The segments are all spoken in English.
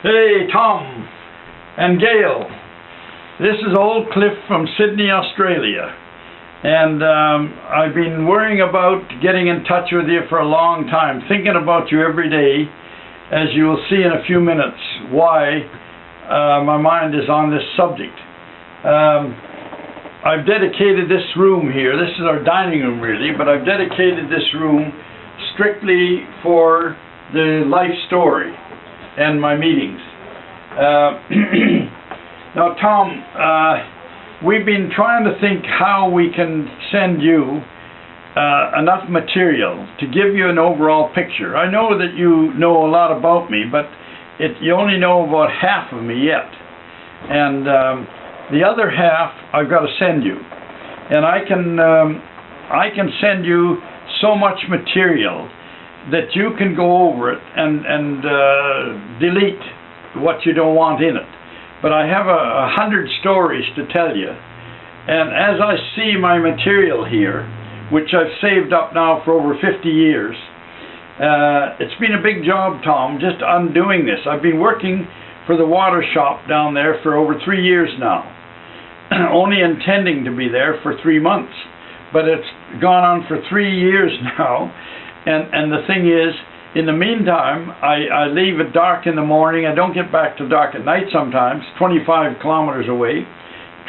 Hey, Tom and Gail. This is old Cliff from Sydney, Australia. And I've been worrying about getting in touch with you for a long time, thinking about you every day, as you will see in a few minutes why my mind is on this subject. I've dedicated this room here, this is our dining room really, but I've dedicated this room strictly for the life story and my meetings. Now Tom, we've been trying to think how we can send you enough material to give you an overall picture. I know that you know a lot about me, but you only know about half of me yet. And the other half I've got to send you. And I can send you so much material that you can go over it and delete what you don't want in it. But I have 100 stories to tell you, and as I see my material here, which I've saved up now for over 50 years, it's been a big job, Tom, just undoing this. I've been working for the water shop down there for over 3 years now, only intending to be there for 3 months, but it's gone on for 3 years now. And the thing is, in the meantime, I leave at dark in the morning. I don't get back till dark at night sometimes, 25 kilometers away.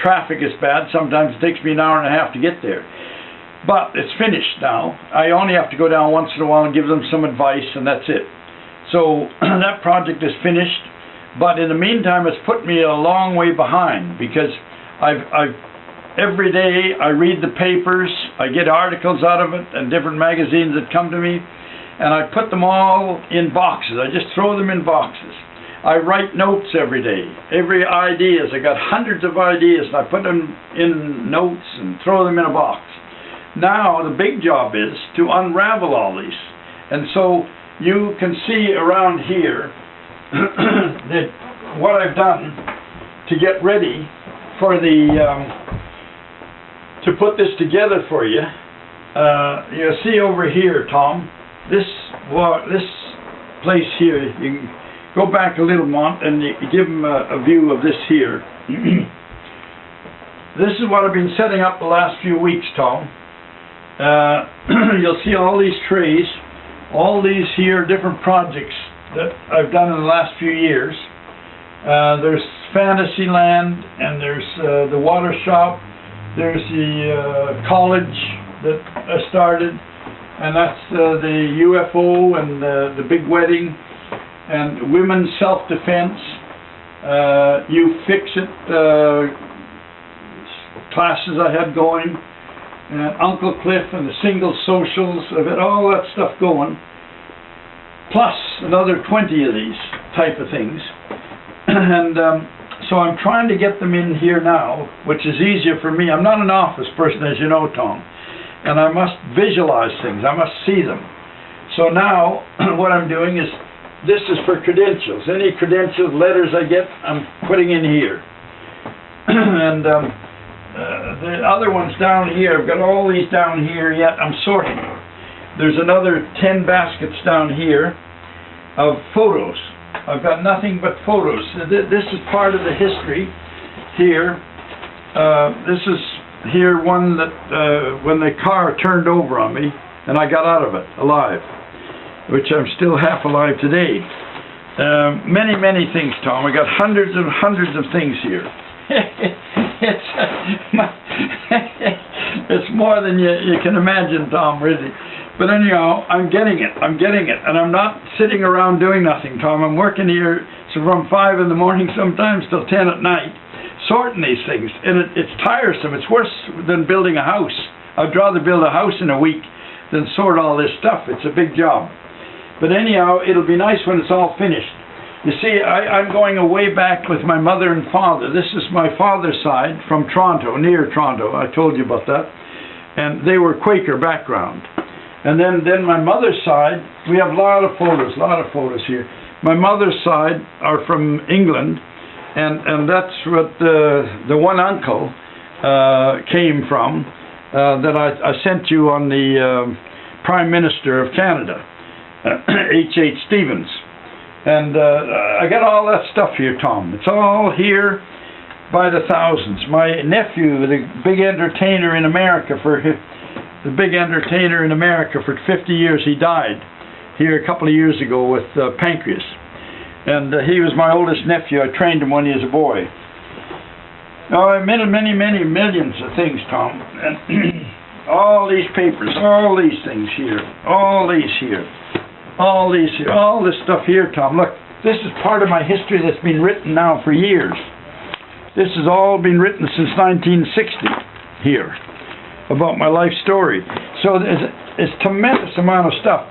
Traffic is bad. Sometimes it takes me an hour and a half to get there. But it's finished now. I only have to go down once in a while and give them some advice, and that's it. So that project is finished. But in the meantime, it's put me a long way behind, because every day I read the papers, I get articles out of it and different magazines that come to me, and I put them all in boxes. I just throw them in boxes. I write notes every day, every ideas. I got hundreds of ideas, and I put them in notes and throw them in a box. Now the big job is to unravel all these. And so you can see around here that what I've done to get ready for to put this together for you. You'll see over here, Tom, this place here, you can go back a little, Mont, and you give them a view of this here. This is what I've been setting up the last few weeks, Tom. You'll see all these trays, all these here different projects that I've done in the last few years. There's Fantasyland, and there's the water shop, there's the college that I started, and that's the UFO and the big wedding, and women's self-defense, You Fix It classes I had going, and Uncle Cliff and the single socials. I've had all that stuff going, plus another 20 of these type of things. And so I'm trying to get them in here now, which is easier for me. I'm not an office person, as you know, Tom, and I must visualize things. I must see them. So now what I'm doing is, this is for credentials. Any credentials, letters I get, I'm putting in here. And the other ones down here, I've got all these down here yet. I'm sorting. There's another 10 baskets down here of photos. I've got nothing but photos. This is part of the history here. This is here one that when the car turned over on me and I got out of it alive, which I'm still half alive today. Many, many things, Tom. I got hundreds and hundreds of things here. It's more than you can imagine, Tom, really. But anyhow, I'm getting it, and I'm not sitting around doing nothing, Tom. I'm working here from 5 in the morning sometimes till 10 at night, sorting these things, and it's tiresome. It's worse than building a house. I'd rather build a house in a week than sort all this stuff. It's a big job. But anyhow, it'll be nice when it's all finished. You see, I'm going way back with my mother and father. This is my father's side from Toronto, near Toronto. I told you about that. And they were Quaker background. And then my mother's side, we have a lot of photos here. My mother's side are from England, and that's what the one uncle came from that I sent you on the Prime Minister of Canada, H.H. Stevens. And I got all that stuff here, Tom. It's all here by the thousands. My nephew, the big entertainer in America for 50 years, he died here a couple of years ago with pancreas. And he was my oldest nephew. I trained him when he was a boy. Oh, many millions of things, Tom. And all these papers, all these things here, all these here, all these here, all this stuff here, Tom. Look, this is part of my history that's been written now for years. This has all been written since 1960 here about my life story. So it's a tremendous amount of stuff.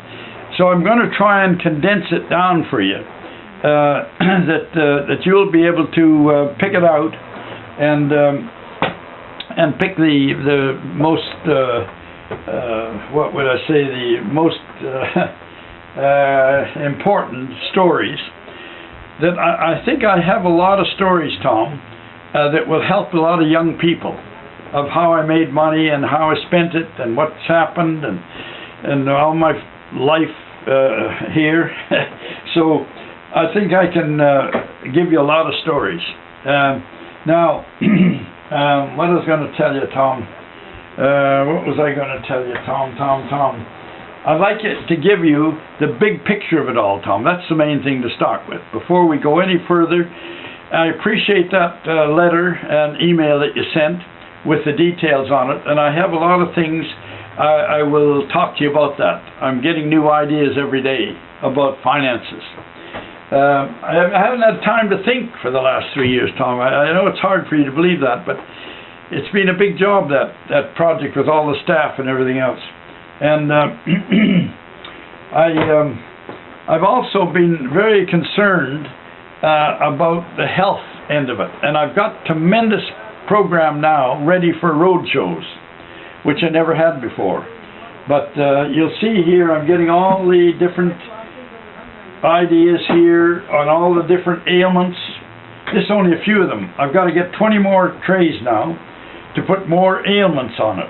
So I'm going to try and condense it down for you, that you'll be able to pick it out and pick the most what would I say, the most important stories. That I think I have a lot of stories, Tom, that will help a lot of young people, of how I made money and how I spent it and what's happened and all my life here. So I think I can give you a lot of stories. Now, what was I going to tell you, Tom? What was I going to tell you, Tom? I'd like to give you the big picture of it all, Tom. That's the main thing to start with. Before we go any further, I appreciate that letter and email that you sent with the details on it, and I have a lot of things I will talk to you about that. I'm getting new ideas every day about finances. I haven't had time to think for the last 3 years, Tom. I know it's hard for you to believe that, but it's been a big job, that project with all the staff and everything else. And I've also been very concerned about the health end of it. And I've got tremendous program now ready for road shows, which I never had before. But you'll see here, I'm getting all the different ideas here on all the different ailments. This is only a few of them. I've got to get 20 more trays now to put more ailments on it.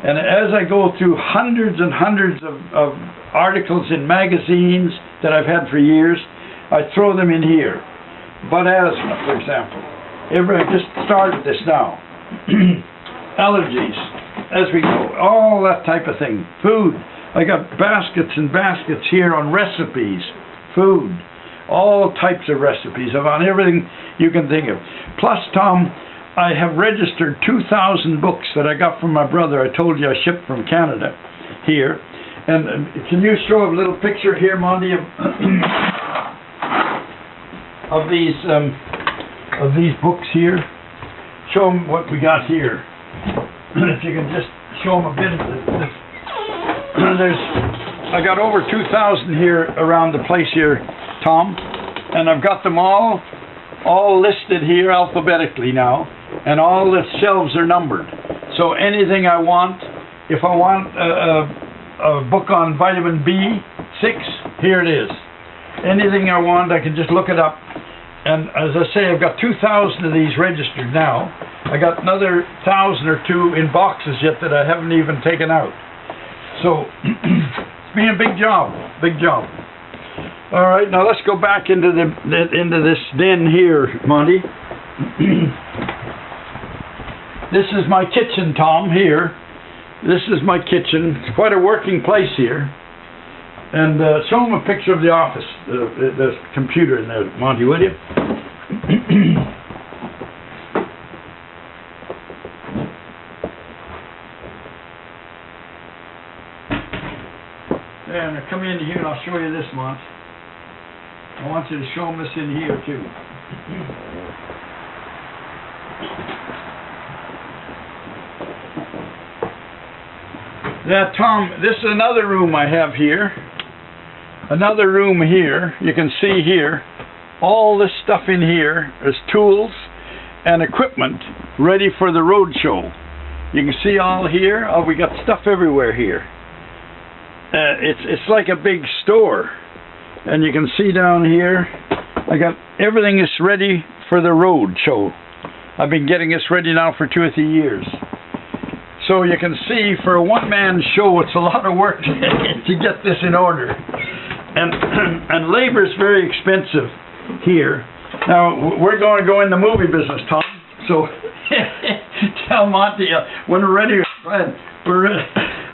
And as I go through hundreds and hundreds of articles in magazines that I've had for years, I throw them in here. Butt asthma, for example. I just started this now. Allergies, as we go, all that type of thing. Food, I got baskets and baskets here on recipes. Food, all types of recipes, on everything you can think of. Plus, Tom, I have registered 2,000 books that I got from my brother. I told you I shipped from Canada here. And can you show a little picture here, Monty, of these books here? Show them what we got here. If you can just show them a bit of this. I got over 2,000 here around the place here, Tom, and I've got them all listed here alphabetically now, and all the shelves are numbered. So anything I want, if I want a book on vitamin B6, here it is. Anything I want, I can just look it up. And as I say, I've got 2,000 of these registered now. I got another 1,000 or two in boxes yet that I haven't even taken out. So it's been a big job, big job. All right, now let's go back into this den here, Monty. This is my kitchen, Tom, here. This is my kitchen. It's quite a working place here. And show them a picture of the office, the computer in there, Monty, will you? Yeah, now come in here and I'll show you this, Mont. I want you to show them this in here, too. Yeah, Tom, this is another room I have here. Another room here. You can see here all this stuff in here is tools and equipment ready for the road show. You can see all here. Oh, we got stuff everywhere here. It's like a big store. And you can see down here, I got everything is ready for the road show. I've been getting this ready now for 2 or 3 years. So you can see for a one-man show, it's a lot of work to get this in order. And and labor's very expensive here. Now we're going to go in the movie business, Tom. So tell Monty when we're ready. Go ahead.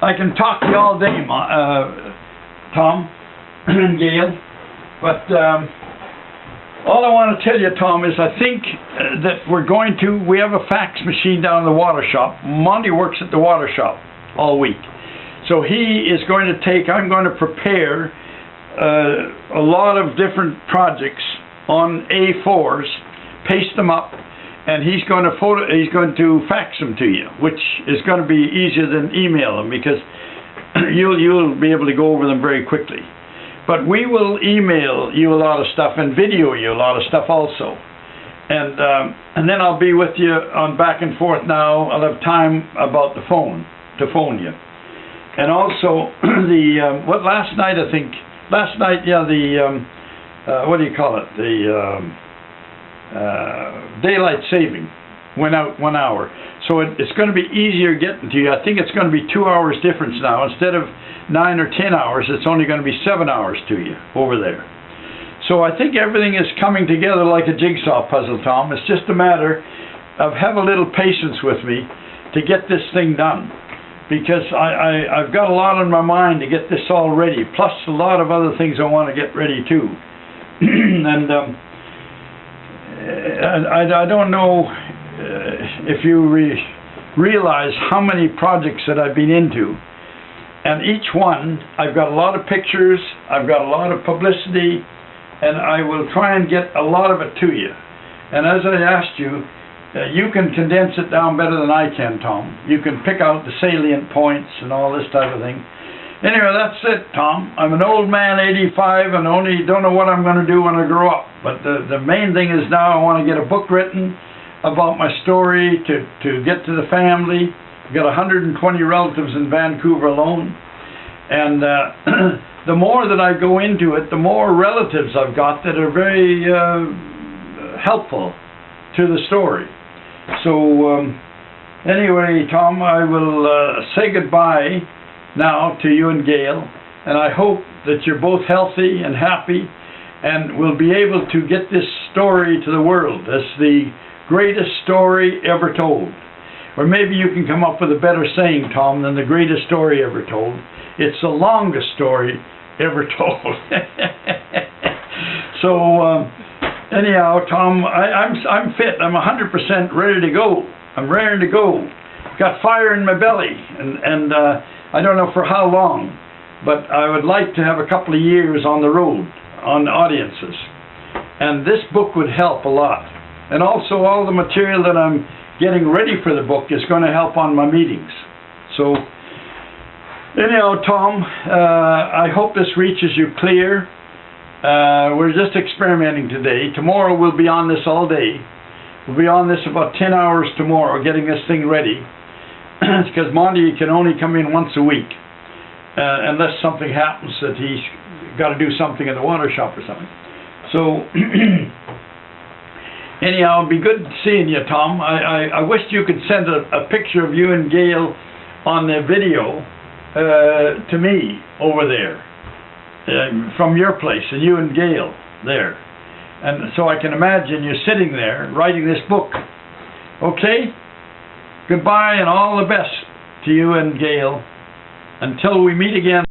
I can talk to you all day, Tom and Gail. But all I want to tell you, Tom, is I think that we have a fax machine down in the water shop. Monty works at the water shop all week. So he is going to I'm going to prepare a lot of different projects on A4s, paste them up, and he's going to fax them to you, which is going to be easier than email them, because you'll be able to go over them very quickly. But we will email you a lot of stuff and video you a lot of stuff also. And then I'll be with you on back and forth now. I'll have time about to phone you. And also last night, what do you call it? Daylight saving went out 1 hour. So it's going to be easier getting to you. I think it's going to be 2 hours difference now. Instead of 9 or 10 hours, it's only going to be 7 hours to you over there. So I think everything is coming together like a jigsaw puzzle, Tom. It's just a matter of have a little patience with me to get this thing done. Because I've got a lot on my mind to get this all ready, plus a lot of other things I want to get ready too. And I don't know if you realize how many projects that I've been into. And each one, I've got a lot of pictures, I've got a lot of publicity, and I will try and get a lot of it to you. And as I asked you, you can condense it down better than I can, Tom. You can pick out the salient points and all this type of thing. Anyway, that's it, Tom. I'm an old man, 85, and don't know what I'm going to do when I grow up. But the main thing is now I want to get a book written about my story to get to the family. I've got 120 relatives in Vancouver alone. And the more that I go into it, the more relatives I've got that are very helpful to the story. So anyway, Tom, I will say goodbye now to you and Gail, and I hope that you're both healthy and happy and will be able to get this story to the world as the greatest story ever told. Or maybe you can come up with a better saying, Tom, than the greatest story ever told. It's the longest story ever told. So anyhow, Tom, I'm fit. I'm 100% ready to go. I'm raring to go. Got fire in my belly, and I don't know for how long, but I would like to have a couple of years on the road, on audiences. And this book would help a lot. And also all the material that I'm getting ready for the book is going to help on my meetings. So anyhow, Tom, I hope this reaches you clear. We're just experimenting today. Tomorrow we'll be on this all day. We'll be on this about 10 hours tomorrow, getting this thing ready. It's because Monty can only come in once a week, unless something happens that he's got to do something in the water shop or something. So anyhow, it'd be good seeing you, Tom. I wish you could send a picture of you and Gail on the video to me over there. From your place, and you and Gail there. And so I can imagine you sitting there writing this book. Okay? Goodbye and all the best to you and Gail until we meet again.